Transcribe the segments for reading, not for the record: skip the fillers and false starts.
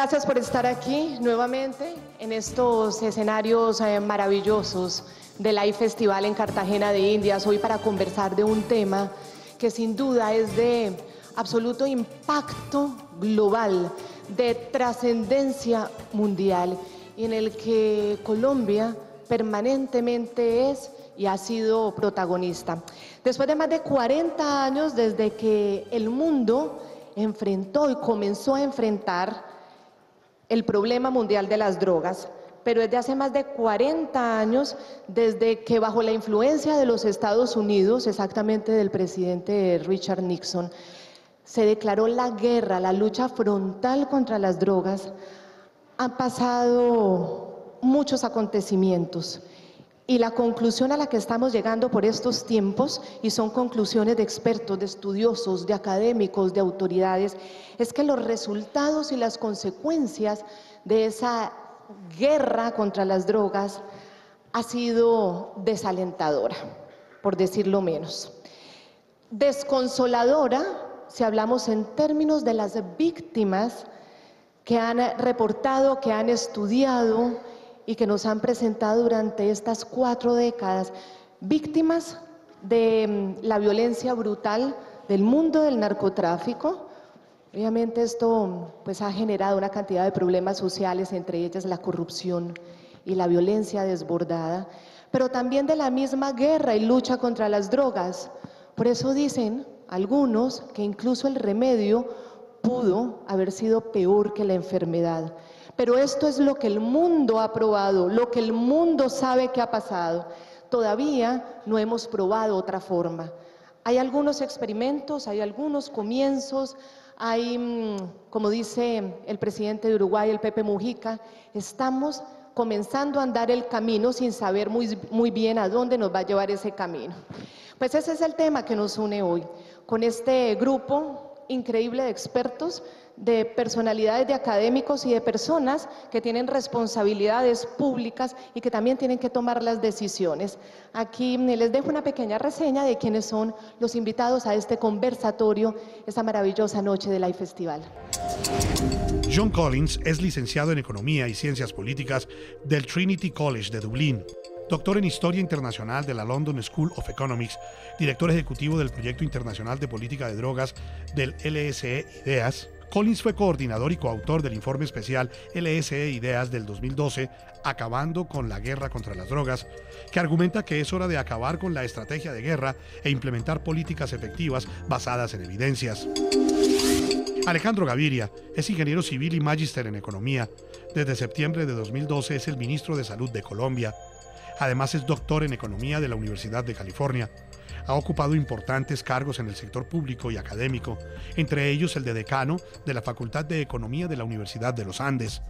Gracias por estar aquí nuevamente en estos escenarios maravillosos del iFestival en Cartagena de Indias, hoy para conversar de un tema que sin duda es de absoluto impacto global, de trascendencia mundial, y en el que Colombia permanentemente es y ha sido protagonista. Después de más de 40 años desde que el mundo enfrentó y comenzó a enfrentar el problema mundial de las drogas, pero desde hace más de 40 años desde que bajo la influencia de los Estados Unidos, exactamente del presidente Richard Nixon, se declaró la guerra, la lucha frontal contra las drogas, han pasado muchos acontecimientos. Y la conclusión a la que estamos llegando por estos tiempos, y son conclusiones de expertos, de estudiosos, de académicos, de autoridades, es que los resultados y las consecuencias de esa guerra contra las drogas ha sido desalentadora, por decirlo menos. Desconsoladora, si hablamos en términos de las víctimas que han reportado, que han estudiado y que nos han presentado durante estas 4 décadas, víctimas de la violencia brutal del mundo del narcotráfico. Obviamente esto pues ha generado una cantidad de problemas sociales, entre ellas la corrupción y la violencia desbordada, pero también de la misma guerra y lucha contra las drogas. Por eso dicen algunos que incluso el remedio pudo haber sido peor que la enfermedad. Pero esto es lo que el mundo ha probado, lo que el mundo sabe que ha pasado. Todavía no hemos probado otra forma. Hay algunos experimentos, hay algunos comienzos, hay, como dice el presidente de Uruguay, el Pepe Mujica, estamos comenzando a andar el camino sin saber muy bien a dónde nos va a llevar ese camino. Pues ese es el tema que nos une hoy, con este grupo increíble de expertos, de personalidades, de académicos y de personas que tienen responsabilidades públicas y que también tienen que tomar las decisiones. Aquí les dejo una pequeña reseña de quiénes son los invitados a este conversatorio, esta maravillosa noche del iFestival. John Collins es licenciado en Economía y Ciencias Políticas del Trinity College de Dublín, doctor en Historia Internacional de la London School of Economics, director ejecutivo del Proyecto Internacional de Política de Drogas del LSE Ideas. Collins fue coordinador y coautor del informe especial LSE Ideas del 2012, Acabando con la guerra contra las drogas, que argumenta que es hora de acabar con la estrategia de guerra e implementar políticas efectivas basadas en evidencias. Alejandro Gaviria es ingeniero civil y magíster en economía. Desde septiembre de 2012 es el ministro de Salud de Colombia. Además es doctor en economía de la Universidad de California. Ha ocupado importantes cargos en el sector público y académico, entre ellos el de decano de la Facultad de Economía de la Universidad de los Andes.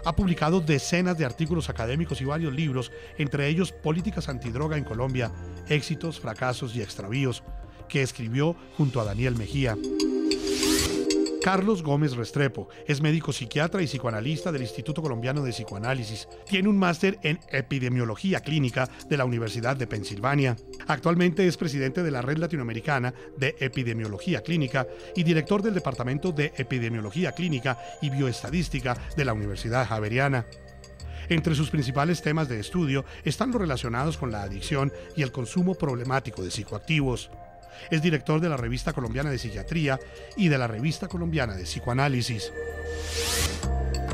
Ha publicado decenas de artículos académicos y varios libros, entre ellos Políticas antidroga en Colombia, éxitos, fracasos y extravíos, que escribió junto a Daniel Mejía. Carlos Gómez Restrepo es médico psiquiatra y psicoanalista del Instituto Colombiano de Psicoanálisis. Tiene un máster en epidemiología clínica de la Universidad de Pensilvania. Actualmente es presidente de la Red Latinoamericana de Epidemiología Clínica y director del Departamento de Epidemiología Clínica y Bioestadística de la Universidad Javeriana. Entre sus principales temas de estudio están los relacionados con la adicción y el consumo problemático de psicoactivos. Es director de la Revista Colombiana de Psiquiatría y de la Revista Colombiana de Psicoanálisis.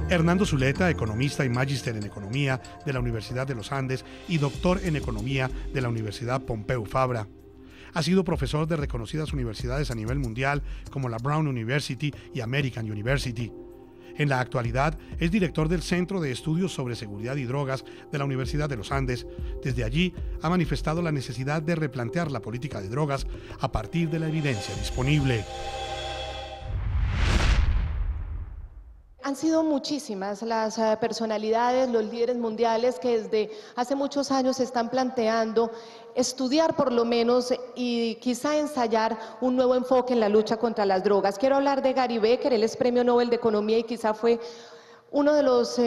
Hernando Zuleta, economista y magíster en Economía de la Universidad de los Andes y doctor en Economía de la Universidad Pompeu Fabra. Ha sido profesor de reconocidas universidades a nivel mundial como la Brown University y American University. En la actualidad es director del Centro de Estudios sobre Seguridad y Drogas de la Universidad de los Andes. Desde allí ha manifestado la necesidad de replantear la política de drogas a partir de la evidencia disponible. Han sido muchísimas las personalidades, los líderes mundiales que desde hace muchos años se están planteando estudiar por lo menos y quizá ensayar un nuevo enfoque en la lucha contra las drogas. Quiero hablar de Gary Becker, él es Premio Nobel de Economía y quizá fue uno de los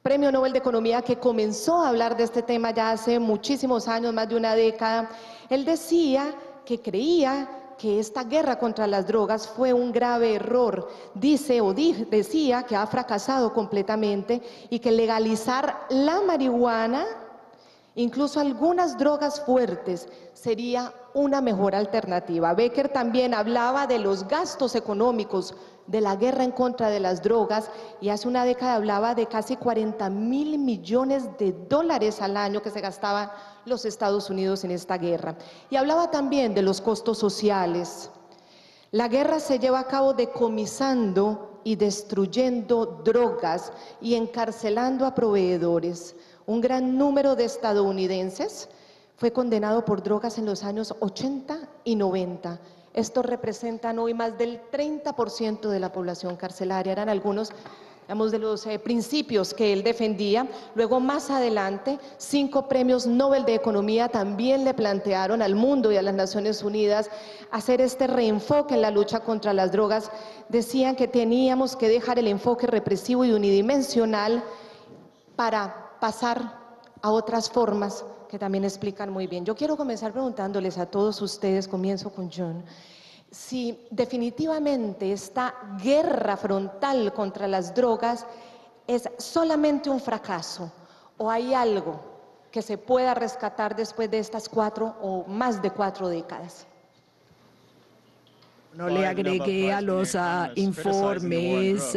Premio Nobel de Economía que comenzó a hablar de este tema ya hace muchísimos años, más de una década. Él decía que creía que esta guerra contra las drogas fue un grave error. Decía que ha fracasado completamente y que legalizar la marihuana, incluso algunas drogas fuertes, sería una mejor alternativa. Becker también hablaba de los gastos económicos de la guerra en contra de las drogas y hace una década hablaba de casi 40.000 millones de dólares al año que se gastaban los Estados Unidos en esta guerra. Y hablaba también de los costos sociales. La guerra se lleva a cabo decomisando y destruyendo drogas y encarcelando a proveedores. Un gran número de estadounidenses fue condenado por drogas en los años 80 y 90. Estos representan hoy más del 30% de la población carcelaria. Eran algunos, digamos, de los principios que él defendía. Luego, más adelante, 5 premios Nobel de Economía también le plantearon al mundo y a las Naciones Unidas hacer este reenfoque en la lucha contra las drogas. Decían que teníamos que dejar el enfoque represivo y unidimensional para pasar a otras formas que también explican muy bien. Yo quiero comenzar preguntándoles a todos ustedes, comienzo con John, si definitivamente esta guerra frontal contra las drogas es solamente un fracaso o hay algo que se pueda rescatar después de estas 4 o más de 4 décadas. No le agregué a los informes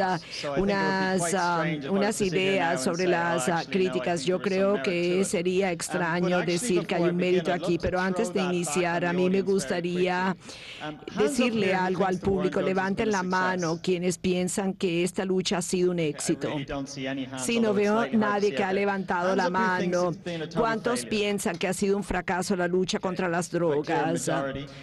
unas ideas sobre las críticas. Yo creo que sería extraño decir que hay un mérito aquí, pero antes de iniciar, a mí me gustaría decirle algo al público. Levanten la mano quienes piensan que esta lucha ha sido un éxito. Sí, no veo nadie que ha levantado la mano. ¿Cuántos piensan que ha sido un fracaso la lucha contra las drogas?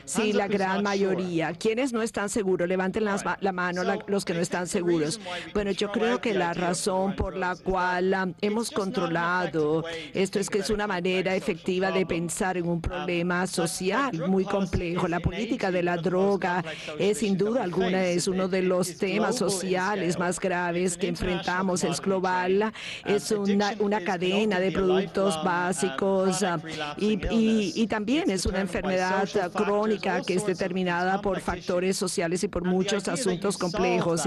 Sí, la gran mayoría. ¿Quiénes no están seguros? Levanten la mano los que no están seguros. Bueno, yo creo que la razón por la cual hemos controlado esto es que es una manera efectiva de pensar en un problema social muy complejo. La política de la droga es sin duda alguna es uno de los temas sociales más graves que enfrentamos. Es global, es una cadena de productos básicos y también es una enfermedad crónica que es determinada por factores sociales y por muchos asuntos complejos.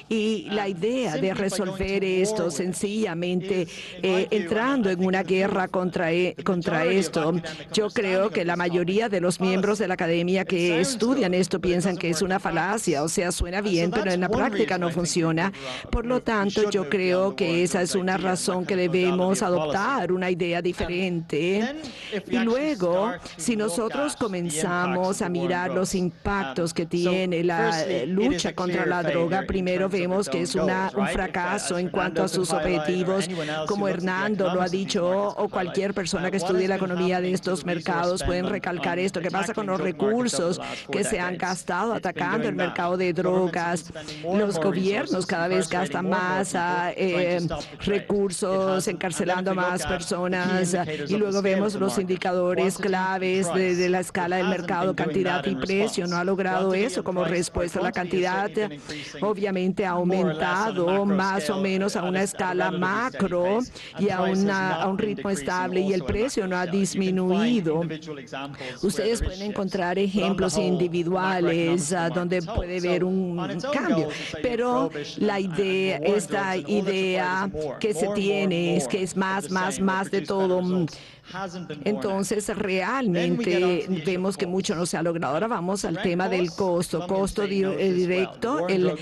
Y la idea de resolver esto sencillamente entrando en una guerra contra esto, yo creo que la mayoría de los miembros de la academia que estudian esto piensan que es una falacia, o sea, suena bien, pero en la práctica no funciona. Por lo tanto, yo creo que esa es una razón que debemos adoptar, una idea diferente. Y luego, si nosotros comenzamos a mirar los impactos que tiene la lucha contra la droga, primero vemos que es un fracaso en cuanto a sus objetivos, como Hernando lo ha dicho, o cualquier persona que estudie la economía de estos mercados pueden recalcar esto. ¿Qué pasa con los recursos que se han gastado atacando el mercado de drogas? Los gobiernos cada vez gastan más recursos, encarcelando a más personas, y luego vemos los indicadores claves de la escala del mercado, cantidad y precio. No ha logrado eso como respuesta. La cantidad obviamente ha aumentado más o menos a una escala macro y a un ritmo estable, y el precio no ha disminuido. Ustedes pueden encontrar ejemplos individuales donde puede haber un cambio, pero esta idea que se tiene es que es más de todo. Entonces, realmente vemos que mucho no se ha logrado. Ahora vamos al tema del costo directo. El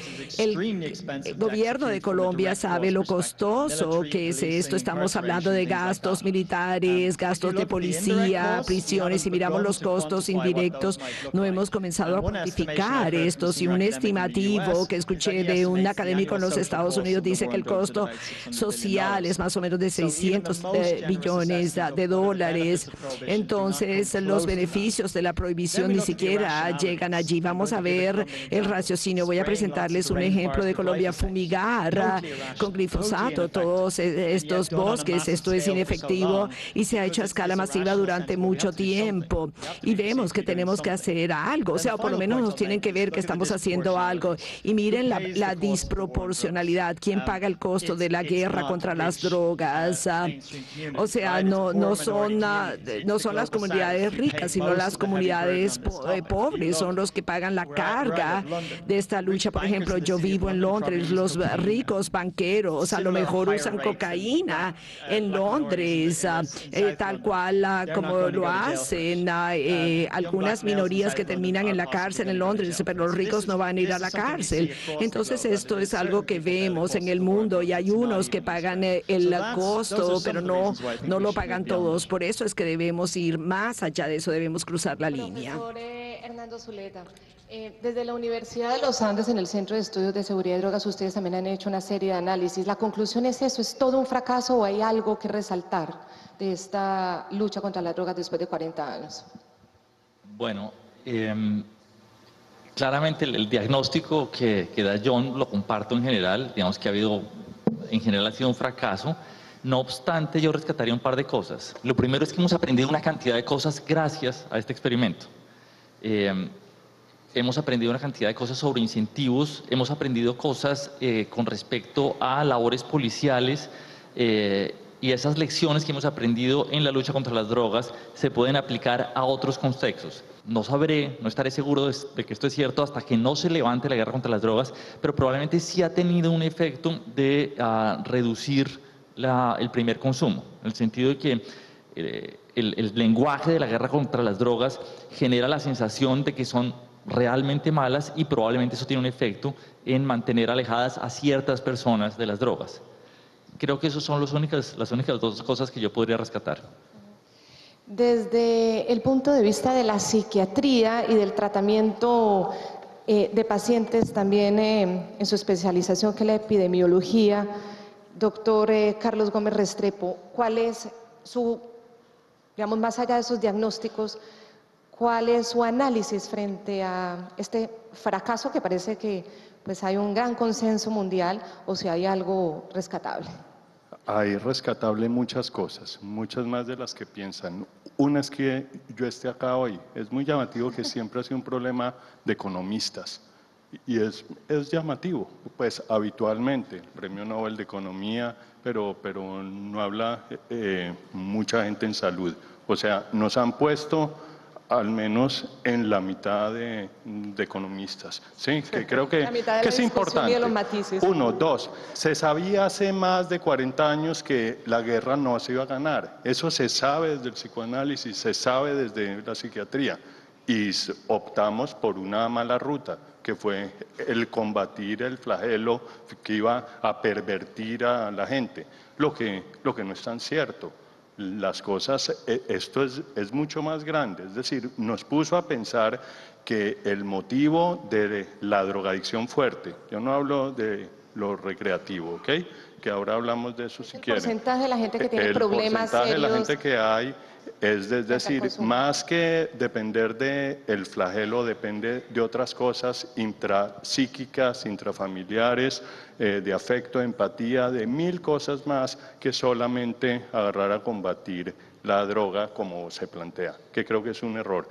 gobierno de Colombia sabe lo costoso que es esto. Estamos hablando de gastos militares, gastos de policía, prisiones. Si miramos los costos indirectos, no hemos comenzado a cuantificar estos. Y un estimativo que escuché de un académico en los Estados Unidos dice que el costo social es más o menos de 600 billones de dólares. Entonces, los beneficios de la prohibición ni siquiera llegan allí. Vamos a ver el raciocinio. Voy a presentarles un ejemplo de Colombia. Fumigar con glifosato todos estos bosques, esto es inefectivo y se ha hecho a escala masiva durante mucho tiempo. Y vemos que tenemos que hacer algo, o sea, por lo menos nos tienen que ver que estamos haciendo algo. Y miren la disproporcionalidad. ¿Quién paga el costo de la guerra contra las drogas? O sea, no son las comunidades ricas, sino las comunidades pobres, son los que pagan la carga de esta lucha. Por ejemplo, yo vivo en Londres, los ricos banqueros a lo mejor usan cocaína en Londres, tal cual como lo hacen algunas minorías que terminan en la cárcel en Londres, pero los ricos no van a ir a la cárcel. Entonces esto es algo que vemos en el mundo y hay unos que pagan el costo, pero no lo pagan todos. Por eso es que debemos ir más allá de eso, debemos cruzar la línea. Profesor Hernando Zuleta, desde la Universidad de los Andes, en el Centro de Estudios de Seguridad y Drogas, ustedes también han hecho una serie de análisis. ¿La conclusión es eso? ¿Es todo un fracaso o hay algo que resaltar de esta lucha contra las drogas después de 40 años? Bueno, claramente el diagnóstico que da John lo comparto en general. Digamos que en general ha sido un fracaso. No obstante, yo rescataría un par de cosas. Lo primero es que hemos aprendido una cantidad de cosas gracias a este experimento. Hemos aprendido una cantidad de cosas sobre incentivos, hemos aprendido cosas con respecto a labores policiales, y esas lecciones que hemos aprendido en la lucha contra las drogas se pueden aplicar a otros contextos. No estaré seguro de que esto es cierto hasta que no se levante la guerra contra las drogas, pero probablemente sí ha tenido un efecto de reducir el primer consumo, en el sentido de que el lenguaje de la guerra contra las drogas genera la sensación de que son realmente malas y probablemente eso tiene un efecto en mantener alejadas a ciertas personas de las drogas. Creo que esas son las únicas dos cosas que yo podría rescatar. Desde el punto de vista de la psiquiatría y del tratamiento de pacientes también en su especialización que es la epidemiología, doctor Carlos Gómez Restrepo, ¿cuál es su, digamos, más allá de esos diagnósticos, cuál es su análisis frente a este fracaso que parece que pues hay un gran consenso mundial, o si hay algo rescatable? Hay rescatable muchas cosas, muchas más de las que piensan. Una es que yo esté acá hoy. Es muy llamativo que siempre ha sido un problema de economistas. Y es llamativo, pues habitualmente, el Premio Nobel de Economía, pero no habla mucha gente en salud. O sea, nos han puesto al menos en la mitad de economistas, ¿sí? Que creo que es importante. Uno, dos, se sabía hace más de 40 años que la guerra no se iba a ganar. Eso se sabe desde el psicoanálisis, se sabe desde la psiquiatría. Y optamos por una mala ruta, que fue el combatir el flagelo que iba a pervertir a la gente, lo que no es tan cierto. Las cosas, esto es mucho más grande, es decir, nos puso a pensar que el motivo de la drogadicción fuerte, yo no hablo de lo recreativo, ¿ok? Que ahora hablamos de eso si quieren. El porcentaje de la gente que tiene problemas serios. El porcentaje de la gente que hay es decir, más que depender del flagelo, depende de otras cosas intrapsíquicas, intrafamiliares, de afecto, de empatía, de mil cosas más que solamente agarrar a combatir la droga como se plantea, que creo que es un error.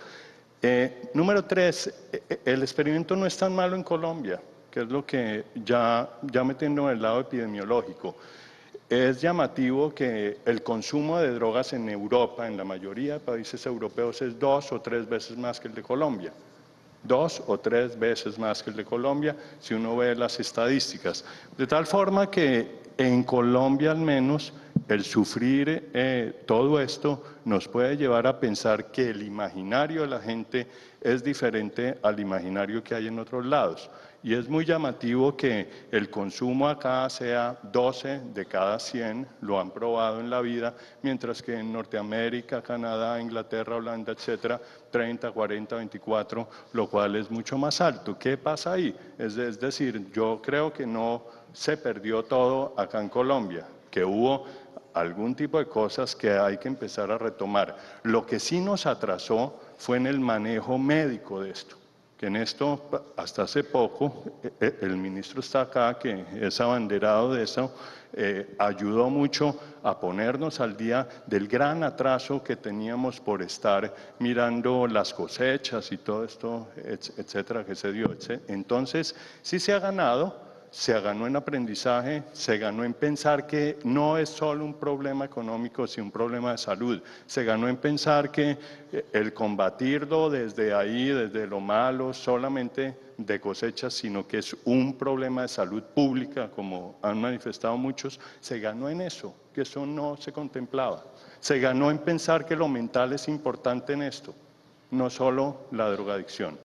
Número 3, el experimento no es tan malo en Colombia, que es lo que ya metiendo en el lado epidemiológico. Es llamativo que el consumo de drogas en Europa, en la mayoría de países europeos, es 2 o 3 veces más que el de Colombia. 2 o 3 veces más que el de Colombia, si uno ve las estadísticas. De tal forma que en Colombia al menos el sufrir todo esto nos puede llevar a pensar que el imaginario de la gente es diferente al imaginario que hay en otros lados. Y es muy llamativo que el consumo acá sea 12 de cada 100, lo han probado en la vida, mientras que en Norteamérica, Canadá, Inglaterra, Holanda, etcétera, 30, 40, 24, lo cual es mucho más alto. ¿Qué pasa ahí? Es decir, yo creo que no se perdió todo acá en Colombia, que hubo algún tipo de cosas que hay que empezar a retomar. Lo que sí nos atrasó fue en el manejo médico de esto. Que en esto, hasta hace poco, el ministro está acá, que es abanderado de eso, ayudó mucho a ponernos al día del gran atraso que teníamos por estar mirando las cosechas y todo esto, etcétera, que se dio. Entonces, sí se ha ganado, se ganó en aprendizaje, se ganó en pensar que no es solo un problema económico, sino un problema de salud. Se ganó en pensar que el combatirlo desde ahí, desde lo malo, solamente de cosechas, sino que es un problema de salud pública, como han manifestado muchos, se ganó en eso, que eso no se contemplaba. Se ganó en pensar que lo mental es importante en esto, no solo la drogadicción.